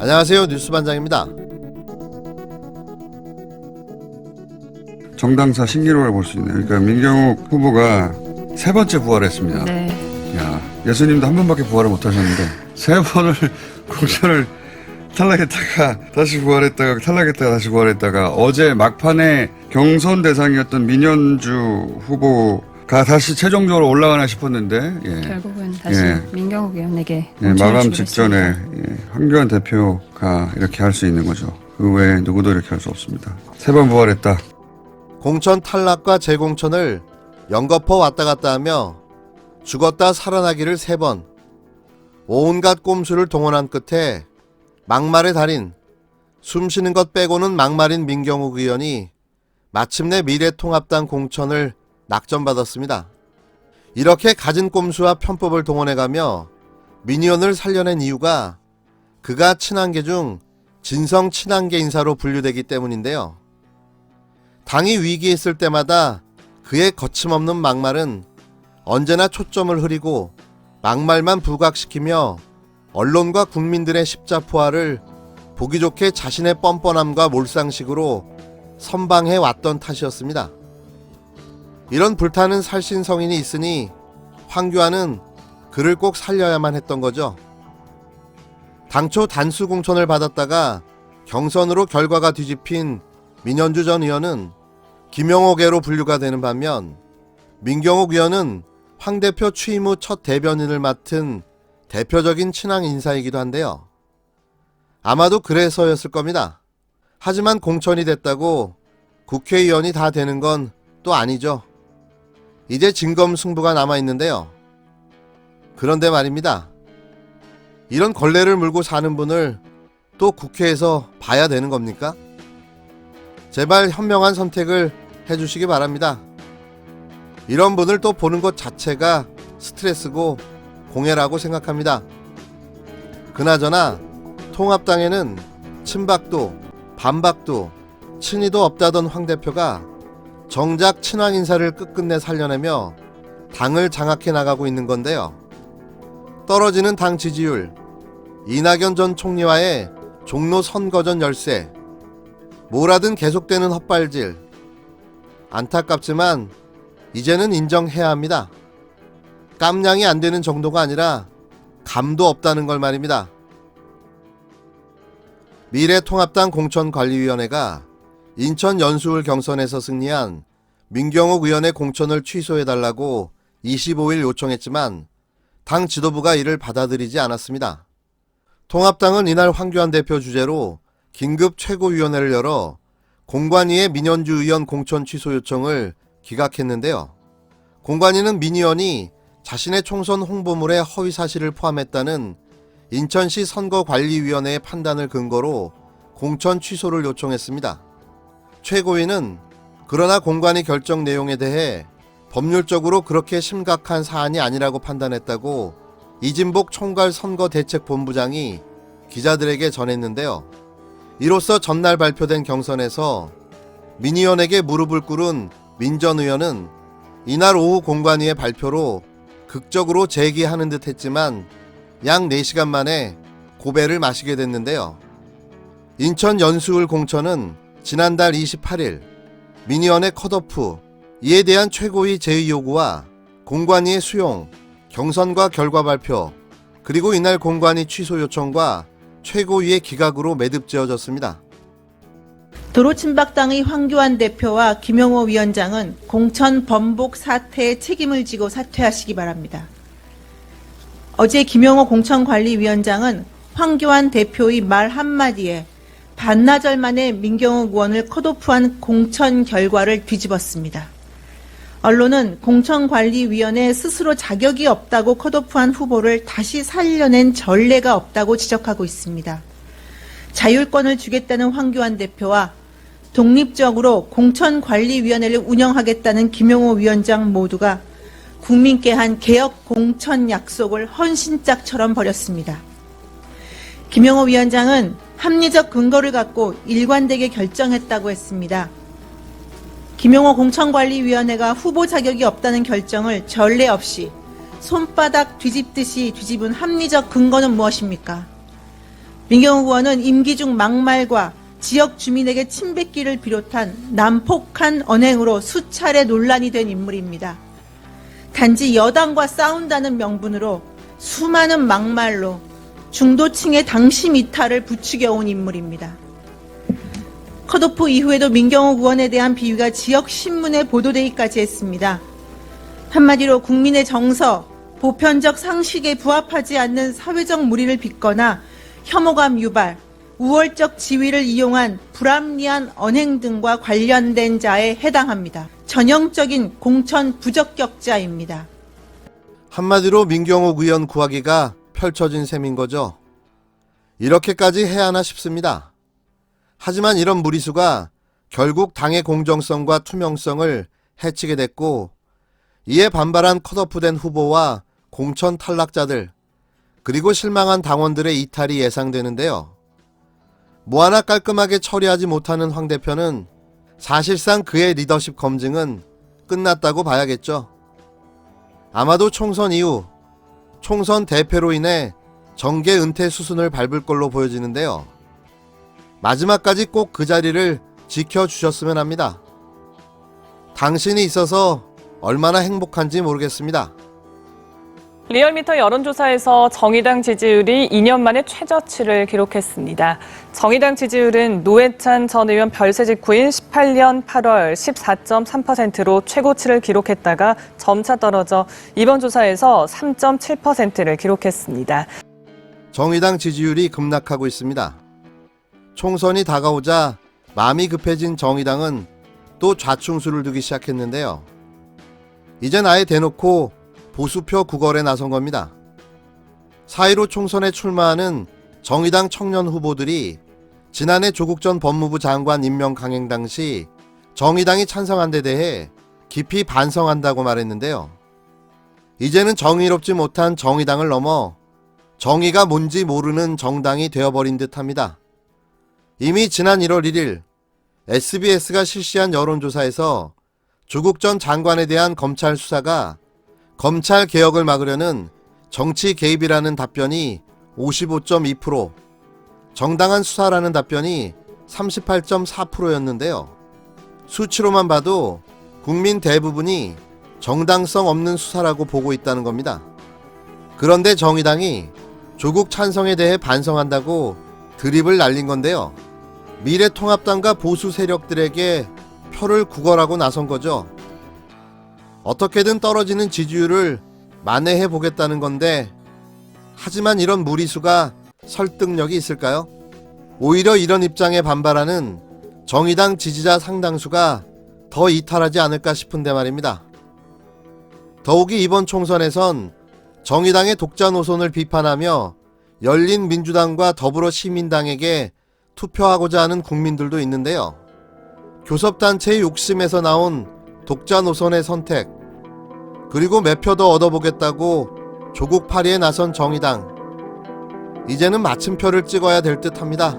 안녕하세요, 뉴스반장입니다. 정당사 신기록을 볼 수 있네요. 그러니까 민경욱 후보가 세 번째 부활했습니다. 네. 야, 예수님도 한 번밖에 부활을 못 하셨는데 세 번을 공천을 탈락했다가 다시 부활했다가 탈락했다가 다시 부활했다가 어제 막판에 경선 대상이었던 민현주 후보가 다시 최종적으로 올라가나 싶었는데 결국은 다시 민경욱 의원에게 마감 직전에 황교안 대표가 이렇게 할 수 있는 거죠. 그 외에 누구도 이렇게 할 수 없습니다. 세 번 부활했다. 공천 탈락과 재공천을 연거푸 왔다 갔다 하며 죽었다 살아나기를 3번, 온갖 꼼수를 동원한 끝에 막말의 달인, 숨쉬는 것 빼고는 막말인 민경욱 의원이 마침내 미래통합당 공천을 낙점받았습니다. 이렇게 갖은 꼼수와 편법을 동원해가며 민 의원을 살려낸 이유가 그가 친한계 중 진성 친한계 인사로 분류되기 때문인데요. 당이 위기에 있을 때마다 그의 거침없는 막말은 언제나 초점을 흐리고 막말만 부각시키며 언론과 국민들의 십자포화를 보기 좋게 자신의 뻔뻔함과 몰상식으로 선방해 왔던 탓이었습니다. 이런 불타는 살신성인이 있으니 황교안은 그를 꼭 살려야만 했던 거죠. 당초 단수 공천을 받았다가 경선으로 결과가 뒤집힌 민현주 전 의원은 김영옥계로 분류가 되는 반면 민경욱 의원은 황 대표 취임 후 첫 대변인을 맡은 대표적인 친한 인사이기도 한데요. 아마도 그래서였을 겁니다. 하지만 공천이 됐다고 국회의원이 다 되는 건 또 아니죠. 이제 진검승부가 남아있는데요. 그런데 말입니다. 이런 걸레를 물고 사는 분을 또 국회에서 봐야 되는 겁니까? 제발 현명한 선택을 해주시기 바랍니다. 이런 분을 또 보는 것 자체가 스트레스고 공해라고 생각합니다. 그나저나 통합당에는 친박도 반박도 친이도 없다던 황 대표가 정작 친황 인사를 끝끝내 살려내며 당을 장악해 나가고 있는 건데요. 떨어지는 당 지지율, 이낙연 전 총리와의 종로 선거전 열세, 뭐라든 계속되는 헛발질, 안타깝지만 이제는 인정해야 합니다. 깜냥이 안 되는 정도가 아니라 감도 없다는 걸 말입니다. 미래통합당 공천관리위원회가 인천 연수울 경선에서 승리한 민경욱 의원의 공천을 취소해달라고 25일 요청했지만 당 지도부가 이를 받아들이지 않았습니다. 통합당은 이날 황교안 대표 주재로 긴급 최고위원회를 열어 공관위의 민현주 의원 공천 취소 요청을 기각했는데요. 공관위는 민 의원이 자신의 총선 홍보물에 허위 사실을 포함했다는 인천시 선거관리위원회의 판단을 근거로 공천 취소를 요청했습니다. 최고위는 그러나 공관위 결정 내용에 대해 법률적으로 그렇게 심각한 사안이 아니라고 판단했다고 이진복 총괄 선거대책본부장이 기자들에게 전했는데요. 이로써 전날 발표된 경선에서 민 의원에게 무릎을 꿇은 민 전 의원은 이날 오후 공관위의 발표로 극적으로 재기하는 듯 했지만 약 4시간 만에 고배를 마시게 됐는데요. 인천 연수울 공천은 지난달 28일 민 의원의 컷오프, 이에 대한 최고위 제의 요구와 공관위의 수용, 경선과 결과 발표, 그리고 이날 공관위 취소 요청과 최고위의 기각으로 매듭지어졌습니다. 도로친박당의 황교안 대표와 김영호 위원장은 공천 번복 사태에 책임을 지고 사퇴하시기 바랍니다. 어제 김영호 공천관리위원장은 황교안 대표의 말 한마디에 반나절 만에 민경욱 의원을 컷오프한 공천 결과를 뒤집었습니다. 언론은 공천관리위원회 스스로 자격이 없다고 컷오프한 후보를 다시 살려낸 전례가 없다고 지적하고 있습니다. 자율권을 주겠다는 황교안 대표와 독립적으로 공천관리위원회를 운영하겠다는 김영호 위원장 모두가 국민께 한 개혁 공천 약속을 헌신짝처럼 버렸습니다. 김영호 위원장은 합리적 근거를 갖고 일관되게 결정했다고 했습니다. 김영호 공천관리위원회가 후보 자격이 없다는 결정을 전례 없이 손바닥 뒤집듯이 뒤집은 합리적 근거는 무엇입니까? 민경욱 의원은 임기 중 막말과 지역 주민에게 침뱉기를 비롯한 난폭한 언행으로 수차례 논란이 된 인물입니다. 단지 여당과 싸운다는 명분으로 수많은 막말로 중도층의 당심 이탈을 부추겨온 인물입니다. 컷오프 이후에도 민경욱 의원에 대한 비위가 지역 신문에 보도되기까지 했습니다. 한마디로 국민의 정서, 보편적 상식에 부합하지 않는 사회적 무리를 빚거나 혐오감 유발, 우월적 지위를 이용한 불합리한 언행 등과 관련된 자에 해당합니다. 전형적인 공천 부적격자입니다. 한마디로 민경욱 의원 구하기가 펼쳐진 셈인 거죠. 이렇게까지 해야 하나 싶습니다. 하지만 이런 무리수가 결국 당의 공정성과 투명성을 해치게 됐고, 이에 반발한 컷오프된 후보와 공천 탈락자들, 그리고 실망한 당원들의 이탈이 예상되는데요. 뭐 하나 깔끔하게 처리하지 못하는 황 대표는 사실상 그의 리더십 검증은 끝났다고 봐야겠죠. 아마도 총선 이후 총선 대패로 인해 정계 은퇴 수순을 밟을 걸로 보여지는데요. 마지막까지 꼭 그 자리를 지켜주셨으면 합니다. 당신이 있어서 얼마나 행복한지 모르겠습니다. 리얼미터 여론조사에서 정의당 지지율이 2년 만에 최저치를 기록했습니다. 정의당 지지율은 노회찬 전 의원 별세 직후인 18년 8월 14.3%로 최고치를 기록했다가 점차 떨어져 이번 조사에서 3.7%를 기록했습니다. 정의당 지지율이 급락하고 있습니다. 총선이 다가오자 마음이 급해진 정의당은 또 좌충수를 두기 시작했는데요. 이젠 아예 대놓고 보수표 구걸에 나선 겁니다. 4.15 총선에 출마하는 정의당 청년 후보들이 지난해 조국 전 법무부 장관 임명 강행 당시 정의당이 찬성한 데 대해 깊이 반성한다고 말했는데요. 이제는 정의롭지 못한 정의당을 넘어 정의가 뭔지 모르는 정당이 되어버린 듯합니다. 이미 지난 1월 1일 SBS가 실시한 여론조사에서 조국 전 장관에 대한 검찰 수사가 검찰 개혁을 막으려는 정치 개입이라는 답변이 55.2%, 정당한 수사라는 답변이 38.4%였는데요. 수치로만 봐도 국민 대부분이 정당성 없는 수사라고 보고 있다는 겁니다. 그런데 정의당이 조국 찬성에 대해 반성한다고 드립을 날린 건데요. 미래통합당과 보수 세력들에게 표를 구걸하고 나선 거죠. 어떻게든 떨어지는 지지율을 만회해 보겠다는 건데, 하지만 이런 무리수가 설득력이 있을까요? 오히려 이런 입장에 반발하는 정의당 지지자 상당수가 더 이탈하지 않을까 싶은데 말입니다. 더욱이 이번 총선에선 정의당의 독자 노선을 비판하며 열린민주당과 더불어시민당에게 투표하고자 하는 국민들도 있는데요. 교섭단체의 욕심에서 나온 독자 노선의 선택, 그리고 몇 표 더 얻어보겠다고 조국 파리에 나선 정의당, 이제는 마침표를 찍어야 될 듯합니다.